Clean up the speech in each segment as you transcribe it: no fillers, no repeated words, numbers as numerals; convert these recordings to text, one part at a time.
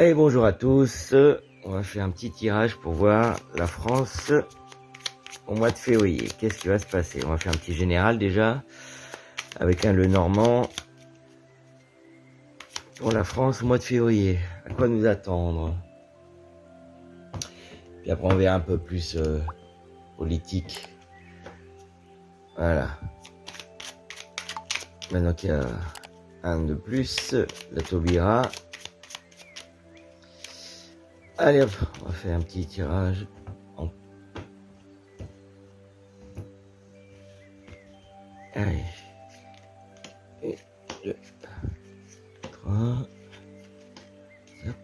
Et bonjour à tous, on va faire un petit tirage pour voir la France au mois de février. Qu'est-ce qui va se passer? On va faire un petit général déjà, avec un Lenormand pour la France au mois de février. À quoi nous attendre? Puis après on verra un peu plus politique. Voilà. Maintenant qu'il y a un de plus, la Taubira. Allez hop, on va faire un petit tirage. Allez. 1, 2, 3. Hop.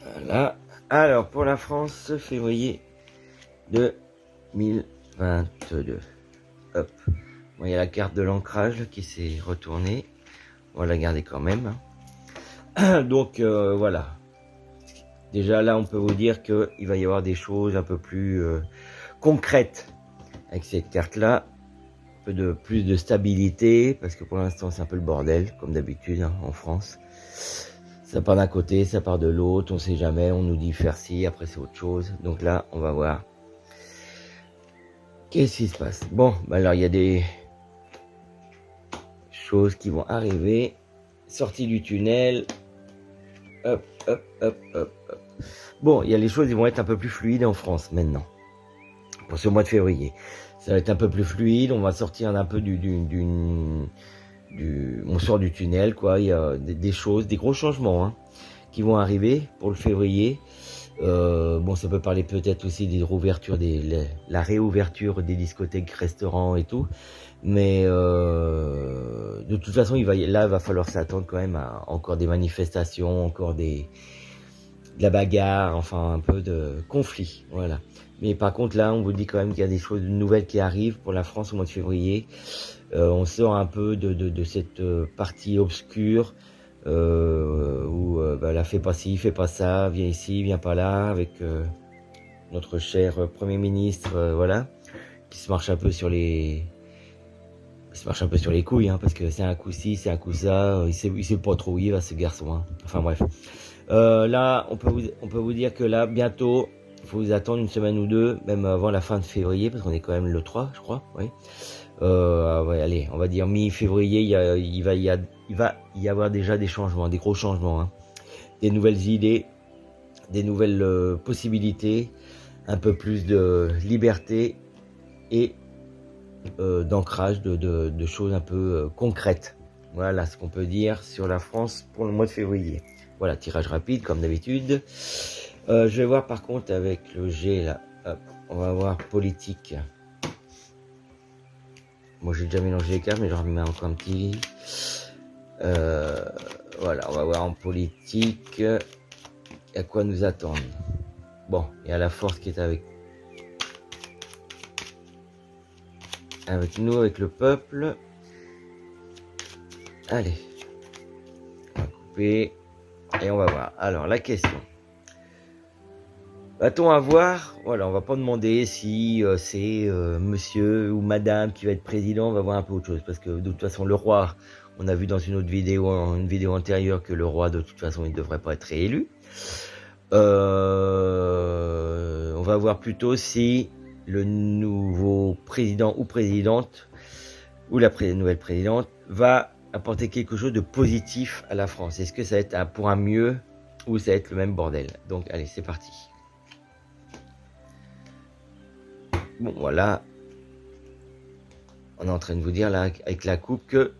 Voilà. Alors, pour la France, février 2022. Hop. Bon, il y a la carte de l'ancrage qui s'est retournée. On va la garder quand même. Donc, voilà. Déjà là, on peut vous dire qu'il va y avoir des choses un peu plus concrètes avec cette carte-là. Un peu plus de stabilité, parce que pour l'instant, c'est un peu le bordel, comme d'habitude hein, en France. Ça part d'un côté, ça part de l'autre, on sait jamais, on nous dit faire ci, après c'est autre chose. Donc là, on va voir qu'est-ce qui se passe. Bon, bah alors il y a des choses qui vont arriver. Sortie du tunnel. Hop, hop, hop, hop, hop. Bon, il y a les choses qui vont être un peu plus fluides en France maintenant. Pour ce mois de février. Ça va être un peu plus fluide, on va sortir un peu on sort du tunnel, quoi. Il y a des choses, des gros changements hein, qui vont arriver pour le février. Bon, ça peut parler peut-être aussi des réouvertures, la réouverture des discothèques, restaurants et tout. Mais de toute façon, il va falloir s'attendre quand même à encore des manifestations, encore de la bagarre, enfin un peu de conflit, voilà. Mais par contre là, on vous dit quand même qu'il y a des choses nouvelles qui arrivent pour la France au mois de février. On sort un peu de cette partie obscure où là fais pas ci, fais pas ça, viens ici, viens pas là, avec notre cher Premier ministre, voilà, qui se marche un peu sur les couilles, hein, parce que c'est un coup ci, c'est un coup ça, il sait pas trop où il va ce garçon, hein. Enfin bref. Là, on peut vous dire que là, bientôt, il faut vous attendre une semaine ou deux, même avant la fin de février, parce qu'on est quand même le 3, je crois, oui. Ouais, allez, on va dire mi-février, il va y avoir déjà des changements, des gros changements, hein. Des nouvelles idées, des nouvelles possibilités, un peu plus de liberté et d'ancrage de choses un peu concrètes. Voilà ce qu'on peut dire sur la France pour le mois de février. Voilà, tirage rapide comme d'habitude. Je vais voir par contre avec le G là. Hop, on va voir politique. Moi j'ai déjà mélangé les cartes, mais j'en remets encore un petit. Voilà, on va voir en politique. À quoi nous attendre. Bon, il y a la force qui est avec nous, avec le peuple. Allez, on va couper. Et on va voir. Alors, la question. Va-t-on avoir... Voilà, on va pas demander si c'est monsieur ou madame qui va être président. On va voir un peu autre chose. Parce que de toute façon, le roi, on a vu dans une vidéo antérieure, que le roi, de toute façon, il ne devrait pas être réélu. On va voir plutôt si le nouveau président ou présidente, ou la nouvelle présidente, va apporter quelque chose de positif à la France. Est-ce que ça va être pour un mieux ou ça va être le même bordel? Donc allez, c'est parti. Bon voilà, on est en train de vous dire là avec la coupe que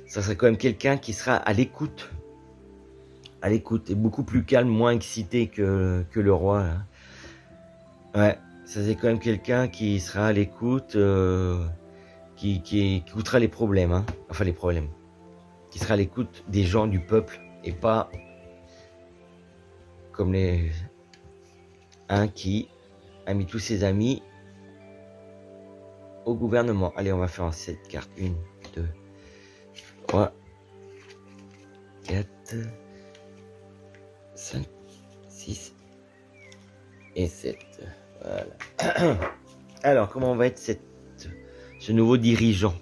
ça serait quand même quelqu'un qui sera à l'écoute et beaucoup plus calme, moins excité que le roi là. Ouais, ça c'est quand même quelqu'un qui sera à l'écoute, qui écoutera les problèmes, hein. Enfin les problèmes, qui sera à l'écoute des gens, du peuple, et pas comme qui a mis tous ses amis au gouvernement. Allez, on va faire cette carte. 1, 2, 3, 4, 5, 6 et 7. Voilà. Alors, comment va être ce nouveau dirigeant?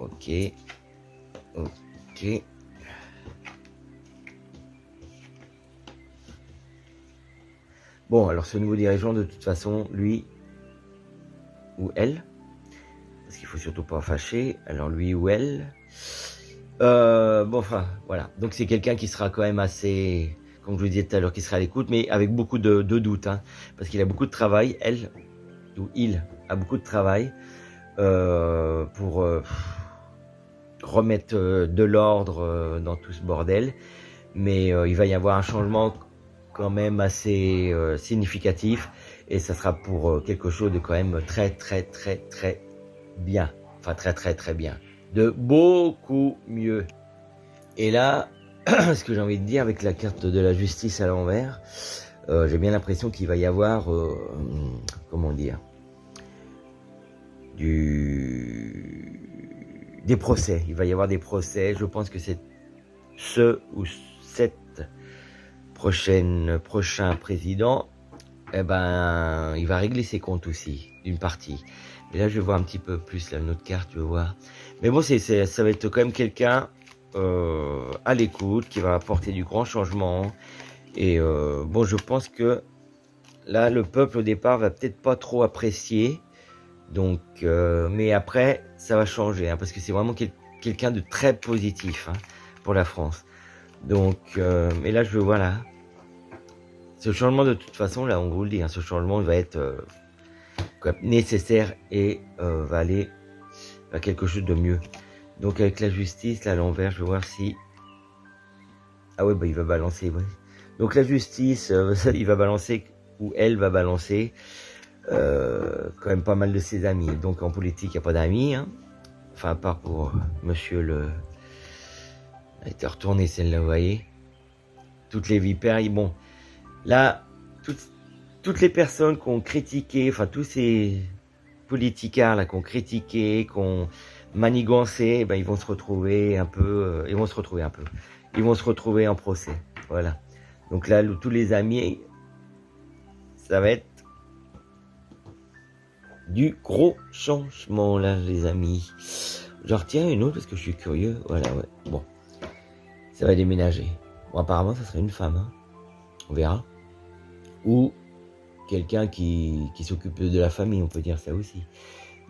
Ok. Ok. Bon, alors ce nouveau dirigeant, de toute façon, lui ou elle, parce qu'il faut surtout pas fâcher, alors lui ou elle, bon, enfin, voilà. Donc c'est quelqu'un qui sera quand même assez, comme je vous disais tout à l'heure, qui sera à l'écoute, mais avec beaucoup de doutes, hein, parce qu'il a beaucoup de travail, elle, ou il, a beaucoup de travail pour remettre de l'ordre dans tout ce bordel, mais il va y avoir un changement quand même assez significatif, et ça sera pour quelque chose de quand même très bien, enfin très bien, de beaucoup mieux. Et là, ce que j'ai envie de dire avec la carte de la justice à l'envers, j'ai bien l'impression qu'il va y avoir, comment dire, des procès. Il va y avoir des procès. Je pense que c'est ce ou cette prochain président, eh ben, il va régler ses comptes aussi, d'une partie. Et là, je vais voir un petit peu plus là, notre carte, je vais voir. Mais bon, ça va être quand même quelqu'un à l'écoute, qui va apporter du grand changement. Et bon, je pense que là, le peuple au départ va peut-être pas trop apprécier. Donc, mais après, ça va changer, hein, parce que c'est vraiment quelqu'un de très positif, hein, pour la France. Donc, mais là, je vois là, ce changement de toute façon, là, on vous le dit, hein, ce changement va être nécessaire et va aller vers quelque chose de mieux. Donc avec la justice, là à l'envers, je vais voir si... Ah ouais, bah il va balancer, ouais. Donc la justice, il va balancer, ou elle va balancer, quand même pas mal de ses amis. Donc en politique, il n'y a pas d'amis, hein. Enfin, à part pour monsieur le... Elle a été retournée celle-là, vous voyez. Toutes les vipères, bon. Là, toutes les personnes qui ont critiqué, enfin tous ces politicards là qui ont critiqué, qui ont manigancé, ben, ils vont se retrouver un peu, ils vont se retrouver en procès, voilà. Donc là, tous les amis, ça va être du gros changement là, les amis. J'en retiens une autre parce que je suis curieux, voilà, ouais. Bon, ça va déménager. Bon, apparemment, ça serait une femme, hein. On verra. Ou quelqu'un qui s'occupe de la famille, on peut dire ça aussi.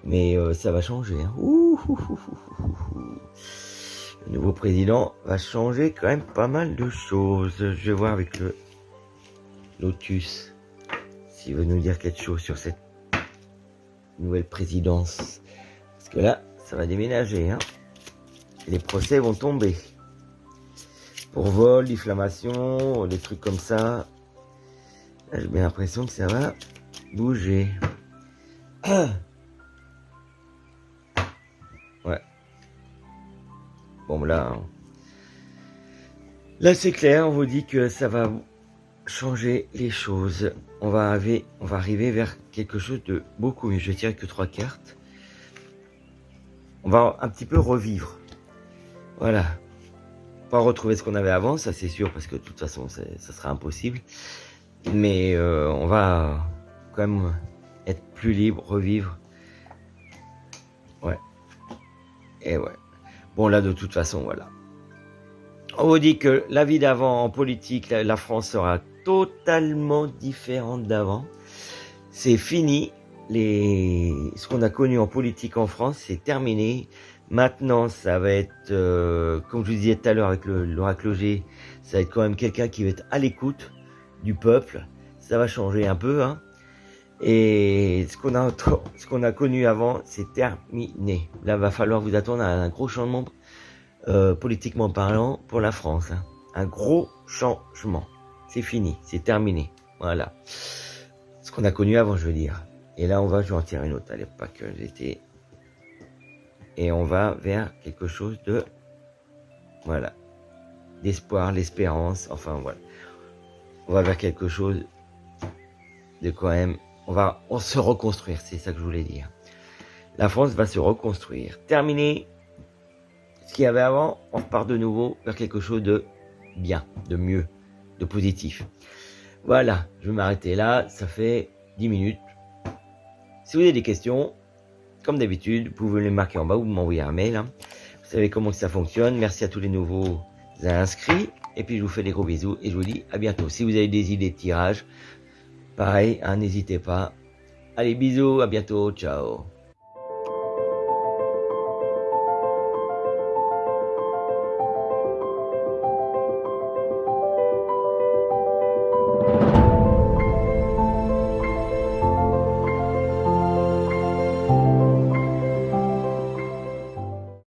Mais ça va changer, hein. Le nouveau président va changer quand même pas mal de choses. Je vais voir avec le Lotus s'il veut nous dire quelque chose sur cette nouvelle présidence. Parce que là, ça va déménager, hein. Et les procès vont tomber. Pour vol, diffamation, des trucs comme ça. Là, j'ai bien l'impression que ça va bouger. Ouais. Bon, là c'est clair, on vous dit que ça va changer les choses. On va arriver vers quelque chose de beaucoup mieux. Je tire que 3 cartes. On va un petit peu revivre. Voilà. Pas retrouver ce qu'on avait avant, ça c'est sûr, parce que de toute façon, ça sera impossible. Mais on va quand même être plus libre, revivre. Ouais. Et ouais. Bon, là, de toute façon, voilà. On vous dit que la vie d'avant en politique, la France sera totalement différente d'avant. C'est fini. Ce qu'on a connu en politique en France, c'est terminé. Maintenant, ça va être, comme je vous disais tout à l'heure avec l'oracle Auger, ça va être quand même quelqu'un qui va être à l'écoute du peuple. Ça va changer un peu, hein. Et ce qu'on a connu avant, c'est terminé. Là, va falloir vous attendre à un gros changement, politiquement parlant, pour la France, hein. Un gros changement. C'est fini, c'est terminé. Voilà. Ce qu'on a connu avant, je veux dire. Et là, je vais en tirer une autre. Allez, pas que j'étais... Et on va vers quelque chose de... Voilà. D'espoir, l'espérance, enfin voilà. On va vers quelque chose de quand même... On va se reconstruire, c'est ça que je voulais dire. La France va se reconstruire. Terminer ce qu'il y avait avant, on repart de nouveau vers quelque chose de bien, de mieux, de positif. Voilà, je vais m'arrêter là, ça fait 10 minutes. Si vous avez des questions, comme d'habitude, vous pouvez les marquer en bas ou m'envoyer un mail. Hein. Vous savez comment ça fonctionne. Merci à tous les nouveaux inscrits. Et puis je vous fais des gros bisous et je vous dis à bientôt. Si vous avez des idées de tirage, pareil, hein, n'hésitez pas. Allez, bisous, à bientôt, ciao.